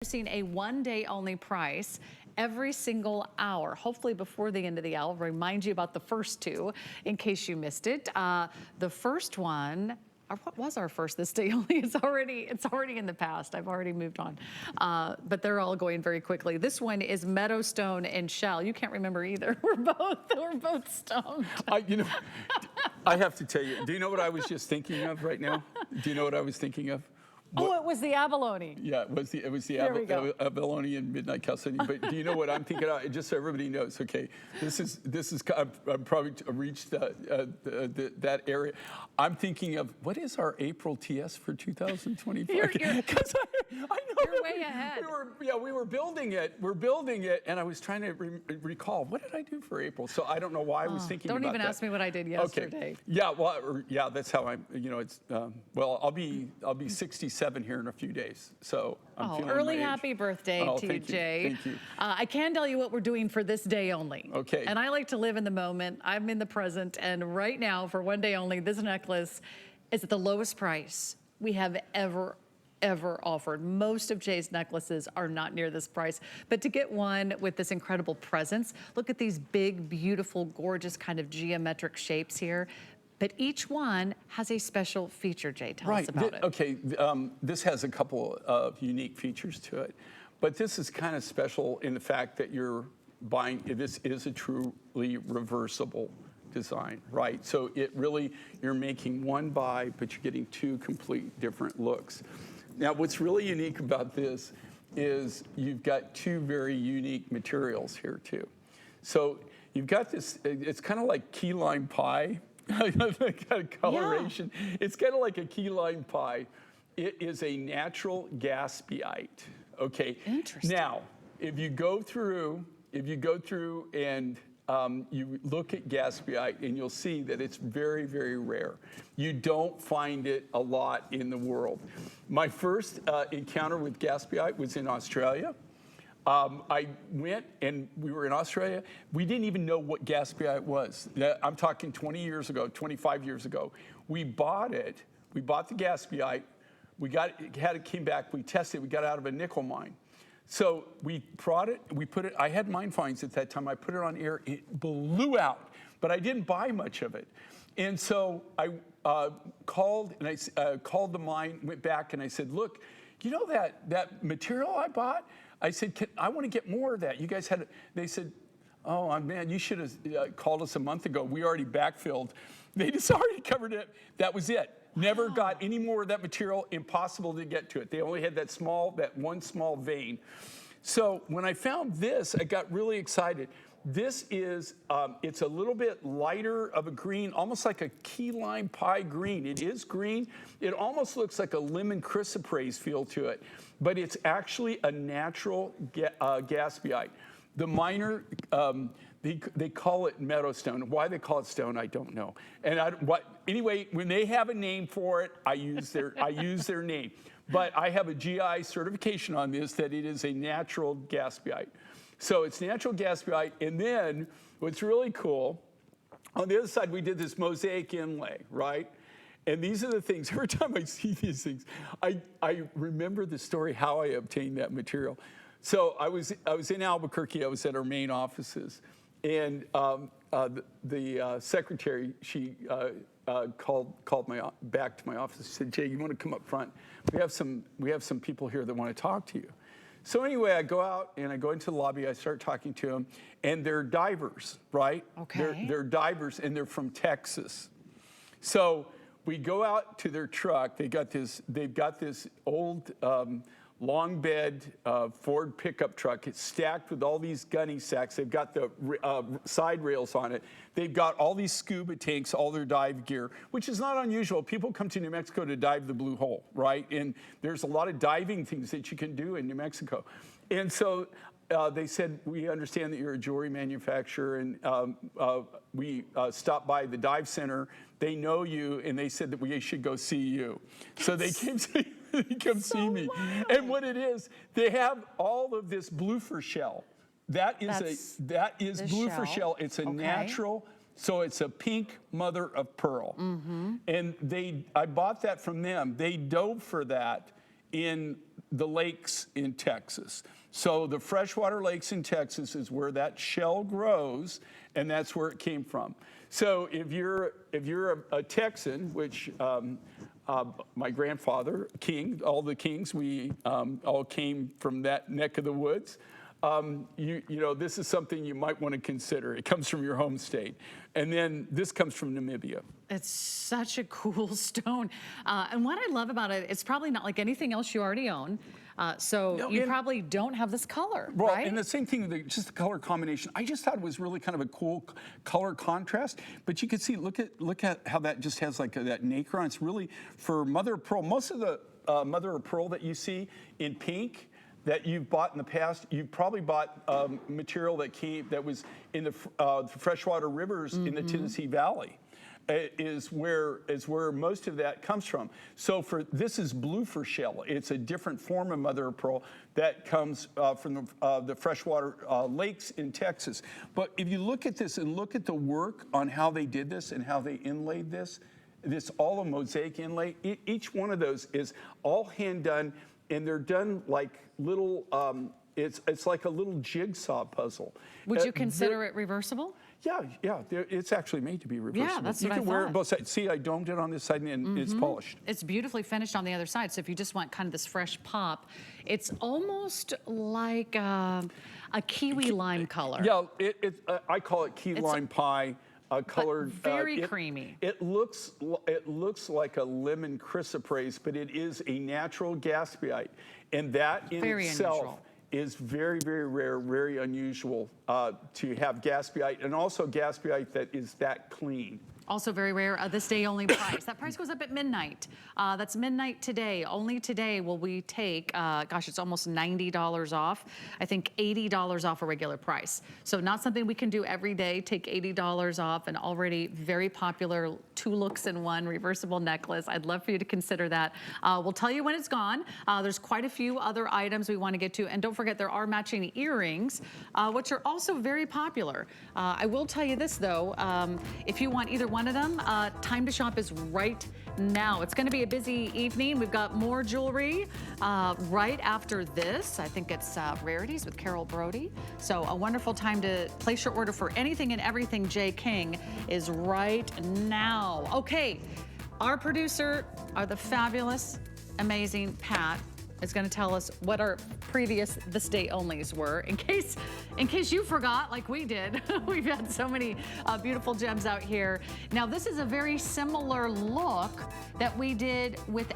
Seen a one-day only price every single hour. Hopefully before the end of the hour, I'll remind you about the first two in case you missed it. The first one, or what was our first this day only? It's already in the past. I've already moved on, but they're all going very quickly. This one is Meadow Stone and Shell. You can't remember either. We're both stoned. I have to tell you. Do you know what I was just thinking of right now? Do you know what I was thinking of? Oh, it was the abalone. Yeah, it was the abalone and midnight castany. But do you know what I'm thinking of? Just so everybody knows, okay, this is I've probably reached that area. I'm thinking of what is our April TS for 2025? Because I know you're way ahead. We were building it. We're building it, and I was trying to recall what did I do for April. So I don't know why I was thinking about that. Don't even ask me what I did yesterday. Okay. Yeah, well, yeah, that's how I'm. You know, it's well, I'll be 67 here in a few days, so I'm feeling early happy birthday to you, Jay. Thank you. I can tell you what we're doing for this day only. Okay. And I like to live in the moment. I'm in the present, and right now, for one day only, this necklace is at the lowest price we have ever offered. Most of Jay's necklaces are not near this price, but to get one with this incredible presence, look at these big, beautiful, gorgeous kind of geometric shapes here. But each one has a special feature, Jay. Tell us about it. Okay, this has a couple of unique features to it. But this is kind of special in the fact that you're buying, this is a truly reversible design, right? So it really, you're making one buy, but you're getting two complete different looks. Now, what's really unique about this is you've got two very unique materials here, too. So you've got this, it's kind of like key lime pie. Kind of coloration. Yeah. It's kind of like a key lime pie. It is a natural gaspeite. Okay. Interesting. Now, if you go through and you look at gaspeite, and you'll see that it's very, very rare. You don't find it a lot in the world. My first encounter with gaspeite was in Australia. I went and we were in Australia. We didn't even know what gaspeite was. I'm talking 20 years ago, 25 years ago. We bought it. We bought the gaspeite. We had it, came back. We tested it. We got it out of a nickel mine. So we brought it. We put it. I had mine finds at that time. I put it on air. It blew out, but I didn't buy much of it. And so I called and I called the mine. Went back and I said, "Look, you know that material I bought?" I said, I want to get more of that. You guys had, they said, oh man, you should have called us a month ago. We already backfilled. They just already covered it. That was it. Never got any more of that material, impossible to get to it. They only had that one small vein. So when I found this, I got really excited. This is, it's a little bit lighter of a green, almost like a key lime pie green. It is green. It almost looks like a lemon chrysoprase feel to it, but it's actually a natural gaspeite. The miner, they call it Meadow Stone. Why they call it stone, I don't know. And anyway, when they have a name for it, I use their name. But I have a GI certification on this that it is a natural gaspeite. So it's natural gaspeite, and then what's really cool, on the other side we did this mosaic inlay, right? And these are the things, every time I see these things, I remember the story how I obtained that material. So I was in Albuquerque, I was at our main offices, and the secretary, she called back to my office. She said, "Jay, you want to come up front? We have some people here that want to talk to you." So anyway, I go out and I go into the lobby. I start talking to them, and they're divers, right? Okay. They're divers, and they're from Texas. So we go out to their truck. They've got this old long bed Ford pickup truck. It's stacked with all these gunny sacks. They've got the side rails on it. They've got all these scuba tanks, all their dive gear, which is not unusual. People come to New Mexico to dive the Blue Hole, right? And there's a lot of diving things that you can do in New Mexico. And so they said, we understand that you're a jewelry manufacturer, and we stopped by the dive center. They know you, and they said that we should go see you. So they came to come see me. And what it is, they have all of this Bluefer shell. That is Bluefer shell. It's a natural, so it's a pink mother of pearl. And I bought that from them. They dove for that in the lakes in Texas. So the freshwater lakes in Texas is where that shell grows, and that's where it came from. So if you're a Texan, which my grandfather, king, all the kings, we all came from that neck of the woods. You know, this is something you might want to consider. It comes from your home state. And then this comes from Namibia. It's such a cool stone. And what I love about it, it's probably not like anything else you already own. So No, you probably don't have this color, well, right? and the same thing, just the color combination. I just thought it was really kind of a cool color contrast. But you can see, look at how that just has like that nacre on. It's really for mother of pearl. Most of the mother of pearl that you see in pink that you've bought in the past, you probably bought material that was in the freshwater rivers in the Tennessee Valley. Is where most of that comes from. So this is Bluefer shell. It's a different form of mother of pearl that comes from the freshwater lakes in Texas. But if you look at this and look at the work on how they did this and how they inlaid this all a mosaic inlay. Each one of those is all hand done, and they're done like little. It's like a little jigsaw puzzle. Would you consider it reversible? Yeah, it's actually made to be reversible. Yeah, that's you what I can wear thought. it both sides. See, I domed it on this side and it's polished. It's beautifully finished on the other side. So if you just want kind of this fresh pop, it's almost like a kiwi lime color. Yeah, I call it key lime pie. Colored, very creamy. It looks like a lemon chrysoprase, but it is a natural gaspeite, and that in Very itself unusual. is very, very rare, very unusual to have gaspeite, and also gaspeite that is that clean. Also very rare, this day only price. That price goes up at midnight. That's midnight today. Only today will we take, gosh, it's almost $90 off. I think $80 off a regular price. So not something we can do every day, take $80 off an already very popular 2 looks in 1 reversible necklace. I'd love for you to consider that. We'll tell you when it's gone. There's quite a few other items we want to get to. And don't forget, there are matching earrings, which are also very popular. I will tell you this though, if you want either one of them, time to shop is right now. It's going to be a busy evening. We've got more jewelry right after this. I think it's Rarities with Carol Brody. So a wonderful time to place your order for anything and everything J. King is right now. Okay, our producer, the fabulous, amazing Pat, is going to tell us what our previous this day onlys were. In case you forgot, like we did, we've had so many beautiful gems out here. Now this is a very similar look that we did with